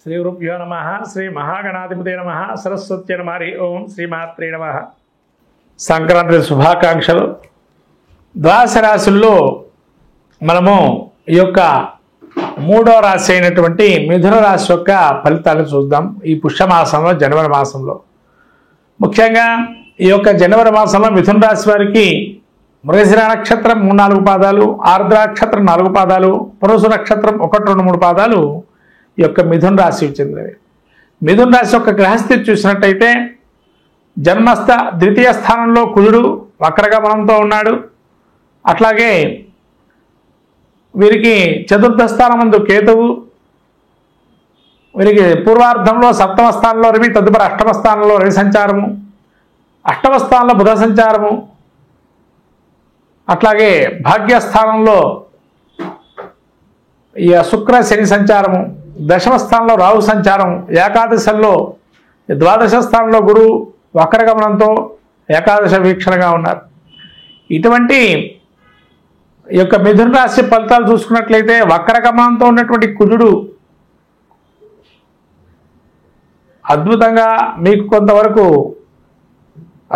శ్రీ గురుభ్యో నమ శ్రీ మహాగణాధిపతే నమ సరస్వతి నమ హరి ఓం శ్రీమాత్రే నమ. సంక్రాంతి శుభాకాంక్షలు. ద్వాదశ రాశుల్లో మనము ఈ యొక్క మూడో రాశి అయినటువంటి మిథున రాశి యొక్క ఫలితాలను చూద్దాం. ఈ పుష్యమాసంలో జనవరి మాసంలో ముఖ్యంగా ఈ యొక్క జనవరి మాసంలో మిథున రాశి వారికి మృగశిర నక్షత్రం 3-4 పాదాలు, ఆర్ద్ర నక్షత్రం 4 పాదాలు, పురుష నక్షత్రం 1-2-3 పాదాలు ఈ యొక్క మిథున రాశికి చెందినవి. మిథున రాశి యొక్క గ్రహస్థితి చూసినట్టయితే జన్మస్థ ద్వితీయ స్థానంలో కుజుడు వక్రగమనంతో ఉన్నాడు. అట్లాగే వీరికి చతుర్థ స్థానమందు కేతువు, వీరికి పూర్వార్ధంలో సప్తమ స్థానంలో రవి, తదుపరి అష్టమ స్థానంలో రవి సంచారము, అష్టమ స్థానంలో బుధ సంచారము, అట్లాగే భాగ్యస్థానంలో ఈ శుక్ర శని సంచారము, దశమ స్థానంలో రాహు సంచారం, ఏకాదశంలో ద్వాదశ స్థానంలో గురువు వక్రగమనంతో ఏకాదశ వీక్షణగా ఉన్నారు. ఇటువంటి ఈ యొక్క మిథున రాశి ఫలితాలు చూసుకున్నట్లయితే వక్రగమనంతో ఉన్నటువంటి కుజుడు అద్భుతంగా మీకు కొంతవరకు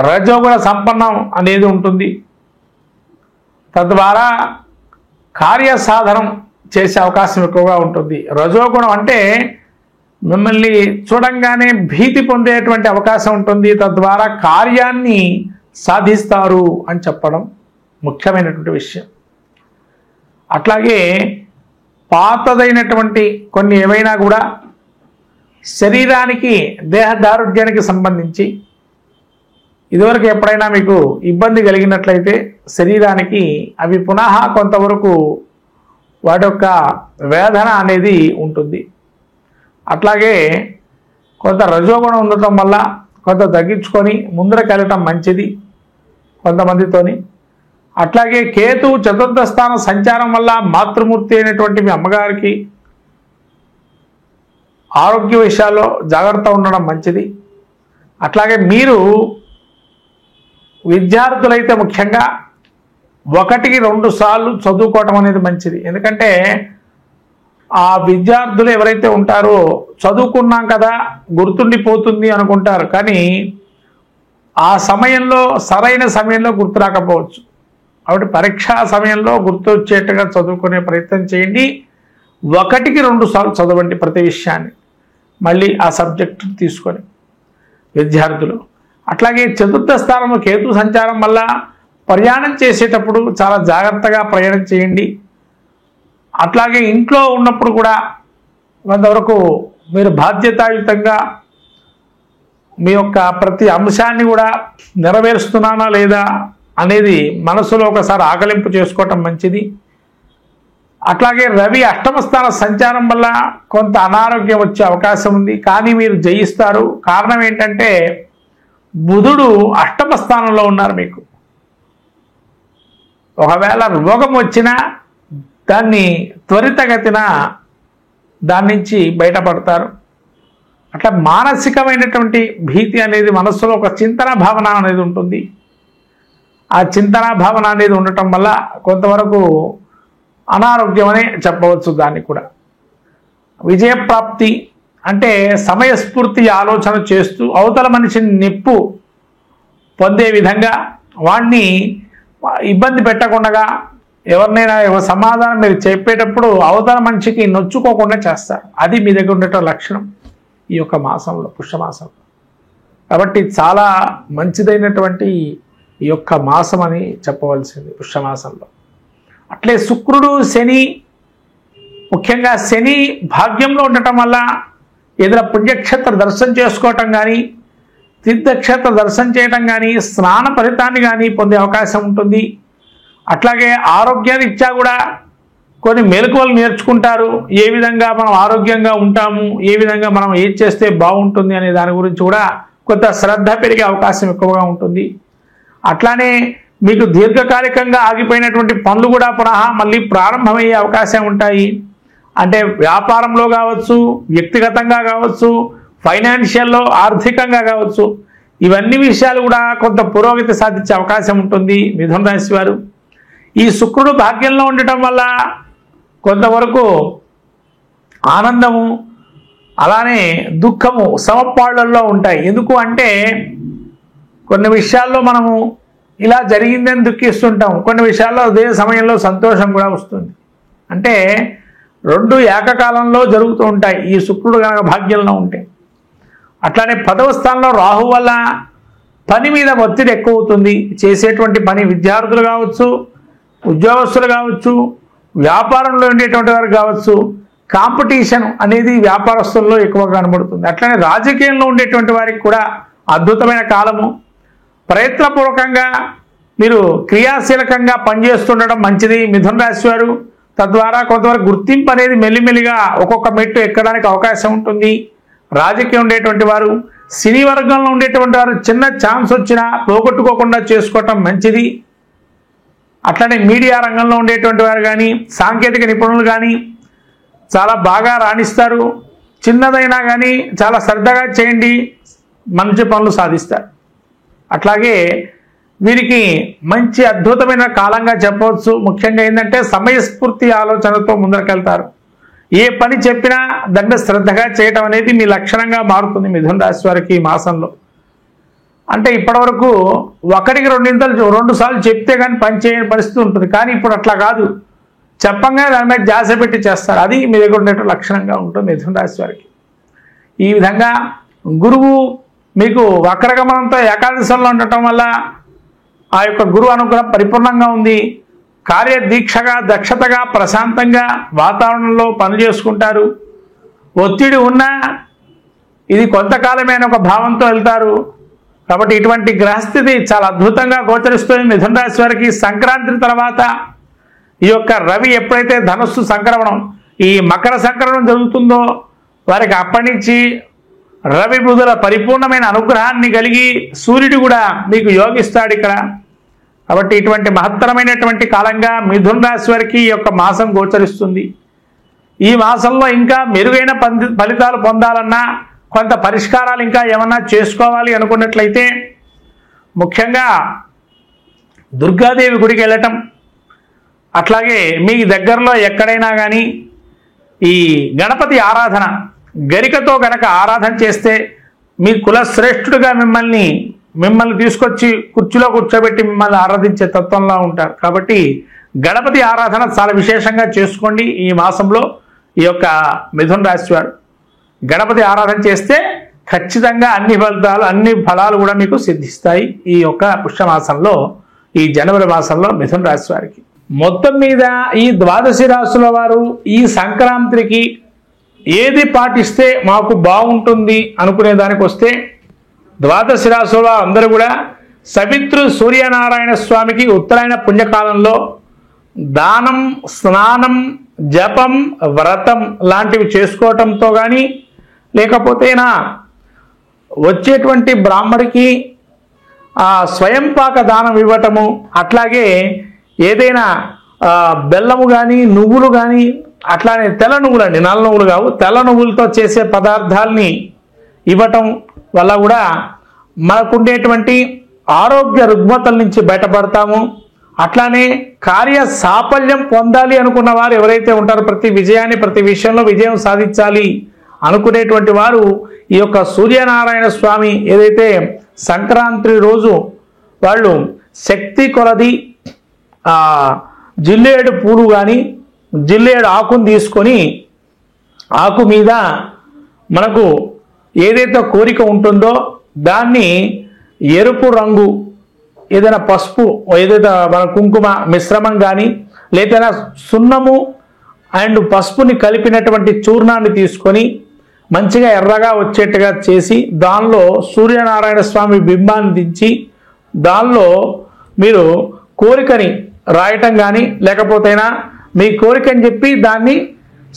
రజోగుణ సంపన్నం అనేది ఉంటుంది. తద్వారా కార్యసాధనం చేసే అవకాశం ఎక్కువగా ఉంటుంది. రజోగుణం అంటే మిమ్మల్ని చూడంగానే భీతి పొందేటువంటి అవకాశం ఉంటుంది. తద్వారా కార్యాన్ని సాధిస్తారు అని చెప్పడం ముఖ్యమైనటువంటి విషయం. అట్లాగే పాతదైనటువంటి కొన్ని ఏవైనా కూడా శరీరానికి దేహదారుఢ్యానికి సంబంధించి ఇదివరకు ఎప్పుడైనా మీకు ఇబ్బంది కలిగినట్లయితే శరీరానికి అవి పునః కొంతవరకు వాటి యొక్క వేదన అనేది ఉంటుంది. అట్లాగే కొంత రజోగుణం ఉండటం వల్ల కొంత తగ్గించుకొని ముందరకెళ్ళటం మంచిది కొంతమందితోని. అట్లాగే కేతు చతుర్థ స్థానం సంచారం వల్ల మాతృమూర్తి అయినటువంటి మీ అమ్మగారికి ఆరోగ్య విషయాల్లో జాగ్రత్త ఉండడం మంచిది. అట్లాగే మీరు విద్యార్థులైతే ముఖ్యంగా 1-2 సార్లు చదువుకోవటం అనేది మంచిది. ఎందుకంటే ఆ విద్యార్థులు ఎవరైతే ఉంటారో చదువుకున్నాం కదా గుర్తుండిపోతుంది అనుకుంటారు, కానీ ఆ సమయంలో సరైన సమయంలో గుర్తు రాకపోవచ్చు. కాబట్టి పరీక్షా సమయంలో గుర్తు వచ్చేట్టుగా చదువుకునే ప్రయత్నం చేయండి. 1-2 సార్లు చదవండి ప్రతి విషయాన్ని, మళ్ళీ ఆ సబ్జెక్టు తీసుకొని విద్యార్థులు. అట్లాగే చతుర్థ స్థానంలో కేతు సంచారం వల్ల ప్రయాణం చేసేటప్పుడు చాలా జాగ్రత్తగా ప్రయాణం చేయండి. అట్లాగే ఇంట్లో ఉన్నప్పుడు కూడా కొంతవరకు మీరు బాధ్యతాయుతంగా మీ యొక్క ప్రతి అంశాన్ని కూడా నెరవేరుస్తున్నానా లేదా అనేది మనసులో ఒకసారి ఆకలింపు చేసుకోవటం మంచిది. అట్లాగే రవి అష్టమ స్థాన సంచారం వల్ల కొంత అనారోగ్యం వచ్చే అవకాశం ఉంది, కానీ మీరు జయిస్తారు. కారణం ఏంటంటే బుధుడు అష్టమ స్థానంలో ఉన్నారు. మీకు ఒకవేళ రోగం వచ్చినా దాన్ని త్వరితగతిన దాని నుంచి బయటపడతారు. అట్లా మానసికమైనటువంటి భీతి అనేది మనస్సులో ఒక చింతన భావన అనేది ఉంటుంది. ఆ చింతన భావన అనేది ఉండటం వల్ల కొంతవరకు అనారోగ్యం అనే చెప్పవచ్చు. దాన్ని కూడా విజయప్రాప్తి అంటే సమయస్ఫూర్తి ఆలోచన చేస్తూ అవతల మనిషిని నెప్పు పొందే విధంగా వాడిని ఇబ్బంది పెట్టకుండా ఎవరినైనా సమాధానం మీరు చెప్పేటప్పుడు అవతల మనిషికి నొచ్చుకోకుండా చేస్తారు. అది మీ దగ్గర ఉండే లక్షణం ఈ యొక్క మాసంలో, పుష్యమాసంలో. కాబట్టి చాలా మంచిదైనటువంటి ఈ యొక్క మాసం అని చెప్పవలసింది పుష్యమాసంలో. అట్లే శుక్రుడు శని, ముఖ్యంగా శని భాగ్యంలో ఉండటం వల్ల ఏదైనా పుణ్యక్షేత్ర దర్శనం చేసుకోవటం కానీ, తీర్థక్షేత్ర దర్శనం చేయటం కానీ, స్నాన ఫలితాన్ని కానీ పొందే అవకాశం ఉంటుంది. అట్లాగే ఆరోగ్యరీత్యా కూడా కొన్ని మెలకువలు నేర్చుకుంటారు. ఏ విధంగా మనం ఆరోగ్యంగా ఉంటాము, ఏ విధంగా మనం ఏది చేస్తే బాగుంటుంది అనే దాని గురించి కూడా కొంత శ్రద్ధ పెరిగే అవకాశం ఎక్కువగా ఉంటుంది. అట్లానే మీకు దీర్ఘకాలికంగా ఆగిపోయినటువంటి పనులు కూడా పునః మళ్ళీ ప్రారంభమయ్యే అవకాశం ఉంటాయి. అంటే వ్యాపారంలో కావచ్చు, వ్యక్తిగతంగా కావచ్చు, ఫైనాన్షియల్లో ఆర్థికంగా కావచ్చు, ఇవన్నీ విషయాలు కూడా కొంత పురోగతి సాధించే అవకాశం ఉంటుంది మిథున రాశి వారు. ఈ శుక్రుడు భాగ్యంలో ఉండటం వల్ల కొంతవరకు ఆనందము, అలానే దుఃఖము సమపాళ్లలో ఉంటాయి. ఎందుకు అంటే కొన్ని విషయాల్లో మనము ఇలా జరిగిందని దుఃఖిస్తుంటాం, కొన్ని విషయాల్లో అదే సమయంలో సంతోషం కూడా వస్తుంది. అంటే రెండు ఏకకాలంలో జరుగుతూ ఉంటాయి ఈ శుక్రుడు కనుక భాగ్యంలో ఉంటే. అట్లానే 10వ స్థానంలో రాహు వల్ల పని మీద ఒత్తిడి ఎక్కువ అవుతుంది. చేసేటువంటి పని విద్యార్థులు కావచ్చు, ఉద్యోగస్తులు కావచ్చు, వ్యాపారంలో ఉండేటువంటి వారు కావచ్చు, కాంపిటీషన్ అనేది వ్యాపారస్తుల్లో ఎక్కువగా కనబడుతుంది. అట్లనే రాజకీయంలో ఉండేటువంటి వారికి కూడా అద్భుతమైన కాలము. ప్రయత్నపూర్వకంగా మీరు క్రియాశీలకంగా పనిచేస్తుండడం మంచిది మిథున రాశి వారు. తద్వారా కొంతవరకు గుర్తింపు అనేది మెల్లిమెల్లిగా ఒక్కొక్క మెట్టు ఎక్కడానికి అవకాశం ఉంటుంది. రాజకీయం ఉండేటువంటి వారు, సినీ వర్గంలో ఉండేటువంటి వారు చిన్న ఛాన్స్ వచ్చినా పోగొట్టుకోకుండా చేసుకోవటం మంచిది. అట్లనే మీడియా రంగంలో ఉండేటువంటి వారు కానీ, సాంకేతిక నిపుణులు కానీ చాలా బాగా రాణిస్తారు. చిన్నదైనా కానీ చాలా శ్రద్ధగా చేయండి, మంచి పనులు సాధిస్తారు. అట్లాగే వీరికి మంచి అద్భుతమైన కాలంగా చెప్పవచ్చు. ముఖ్యంగా ఏంటంటే సమయస్ఫూర్తి ఆలోచనతో ముందరకెళ్తారు. ఏ పని చెప్పినా దాన్ని శ్రద్ధగా చేయటం అనేది మీ లక్షణంగా మారుతుంది మిథున రాశి వారికి ఈ మాసంలో. అంటే ఇప్పటివరకు ఒకటికి రెండు సార్లు చెప్తే కానీ పని చేయని పరిస్థితి ఉంటుంది. కానీ ఇప్పుడు అట్లా కాదు, చెప్పంగా దాని మీద ధ్యాస పెట్టి చేస్తారు. అది మీ దగ్గర ఉండేటువంటి లక్షణంగా ఉంటుంది మిథున రాశి వారికి. ఈ విధంగా గురువు మీకు వక్రగమనంతో ఏకాదశంలో ఉండటం వల్ల ఆ యొక్క గురువు అనుగ్రహం పరిపూర్ణంగా ఉంది. కార్యదీక్షగా, దక్షతగా, ప్రశాంతంగా వాతావరణంలో పని చేసుకుంటారు. ఒత్తిడి ఉన్నా ఇది కొంతకాలమే అనే ఒక భావంతో వెళ్తారు. కాబట్టి ఇటువంటి గ్రహస్థితి చాలా అద్భుతంగా గోచరిస్తుంది మిథున రాశి వారికి. సంక్రాంతి తర్వాత ఈ యొక్క రవి ఎప్పుడైతే ధనస్సు సంక్రమణం, ఈ మకర సంక్రమణం జరుగుతుందో వారికి అప్పటి నుంచి రవి బుధుల పరిపూర్ణమైన అనుగ్రహాన్ని కలిగి సూర్యుడు కూడా మీకు యోగిస్తాడు ఇక్కడ. కాబట్టి ఇటువంటి మహత్తరమైనటువంటి కాలంగా మిథున రాశి వారికి ఈ యొక్క మాసం గోచరిస్తుంది. ఈ మాసంలో ఇంకా మెరుగైన ఫలితాలు పొందాలన్నా, కొంత పరిష్కారాలు ఇంకా ఏమన్నా చేసుకోవాలి అనుకున్నట్లయితే ముఖ్యంగా దుర్గాదేవి గుడికి వెళ్ళటం, అట్లాగే మీ దగ్గరలో ఎక్కడైనా కానీ ఈ గణపతి ఆరాధన గరికతో గనక ఆరాధన చేస్తే మీ కులశ్రేష్ఠుడిగా మిమ్మల్ని తీసుకొచ్చి కుర్చీలో కూర్చోబెట్టి మిమ్మల్ని ఆరాధించే తత్వంలో ఉంటారు. కాబట్టి గణపతి ఆరాధన చాలా విశేషంగా చేసుకోండి ఈ మాసంలో. ఈ యొక్క మిథున రాశి వారు గణపతి ఆరాధన చేస్తే ఖచ్చితంగా అన్ని ఫలాలు కూడా మీకు సిద్ధిస్తాయి ఈ యొక్క పుష్యమాసంలో, ఈ జనవరి మాసంలో మిథున రాశి వారికి. మొత్తం మీద ఈ ద్వాదశి రాశుల వారు ఈ సంక్రాంతికి ఏది పాటిస్తే మాకు బాగుంటుంది అనుకునే దానికి వస్తే ద్వాదశి రాశుల అందరూ కూడా సవిత్రు సూర్యనారాయణ స్వామికి ఉత్తరాయణ పుణ్యకాలంలో దానం, స్నానం, జపం, వ్రతం లాంటివి చేసుకోవటంతో కానీ, లేకపోతేనా వచ్చేటువంటి బ్రాహ్మడికి స్వయంపాక దానం ఇవ్వటము, అట్లాగే ఏదైనా బెల్లము కానీ, నువ్వులు కానీ, అట్లానే తెల్ల నువ్వులండి, నల్ల నువ్వులు కావు, తెల్ల నువ్వులతో చేసే పదార్థాలని ఇవ్వటం వల్ల కూడా మనకుండేటువంటి ఆరోగ్య రుగ్మతల నుంచి బయటపడతాము. అట్లానే కార్య సాఫల్యం పొందాలి అనుకున్న వారు ఎవరైతే ఉంటారో, ప్రతి విషయంలో విజయం సాధించాలి అనుకునేటువంటి వారు ఈ యొక్క సూర్యనారాయణ స్వామి ఏదైతే సంక్రాంతి రోజు వాళ్ళు శక్తి కొలది జిల్లేడు పూలు కానీ, జిల్లేడు ఆకును తీసుకొని ఆకు మీద మనకు ఏదైతే కోరిక ఉంటుందో దాన్ని ఎరుపు రంగు ఏదైనా పసుపు, ఏదైతే మన కుంకుమ మిశ్రమం కానీ, లేదైనా సున్నము అండ్ పసుపుని కలిపినటువంటి చూర్ణాన్ని తీసుకొని మంచిగా ఎర్రగా వచ్చేట్టుగా చేసి దానిలో సూర్యనారాయణ స్వామి బింబాన్ని దించి దానిలో మీరు కోరికని రాయటం కానీ, లేకపోతేనా మీ కోరికని చెప్పి దాన్ని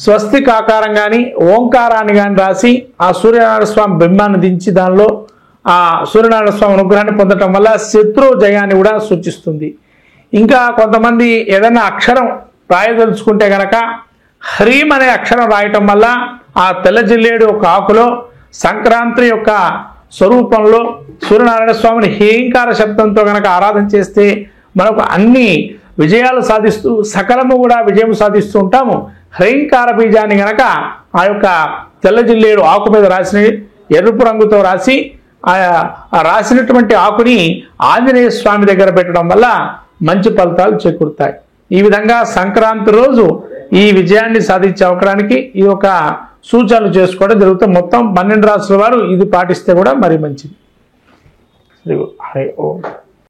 స్వస్తిక్ ఆకారం కానీ, ఓంకారాన్ని కానీ రాసి ఆ సూర్యనారాయణ స్వామి బింబాన్ని దించి దానిలో ఆ సూర్యనారాయణ స్వామి అనుగ్రహాన్ని పొందటం వల్ల శత్రు జయాన్ని కూడా సూచిస్తుంది. ఇంకా కొంతమంది ఏదైనా అక్షరం రాయదలుచుకుంటే కనుక హ్రీం అనే అక్షరం రాయటం వల్ల ఆ తెల్ల జిల్లేడు ఒక ఆకులో సంక్రాంతి యొక్క స్వరూపంలో సూర్యనారాయణ స్వామిని హేంకార శబ్దంతో కనుక ఆరాధన చేస్తే మనకు అన్ని విజయాలు సాధిస్తూ సకలము కూడా విజయం సాధిస్తూ ఉంటాము. హ్రీంకార బీజాన్ని కనుక ఆ యొక్క తెల్ల జిల్లేడు ఆకు మీద రాసిన ఎరుపు రంగుతో రాసి ఆ రాసినటువంటి ఆకుని ఆంజనేయ స్వామి దగ్గర పెట్టడం వల్ల మంచి ఫలితాలు చేకూరుతాయి. ఈ విధంగా సంక్రాంతి రోజు ఈ విజయాన్ని సాధించే అవకాశానికి ఇది ఒక సూచనలు చేసుకోవడం జరుగుతుంది. మొత్తం 12 రాసుల వారు ఇది పాటిస్తే కూడా మరి మంచిది. హరి ఓం.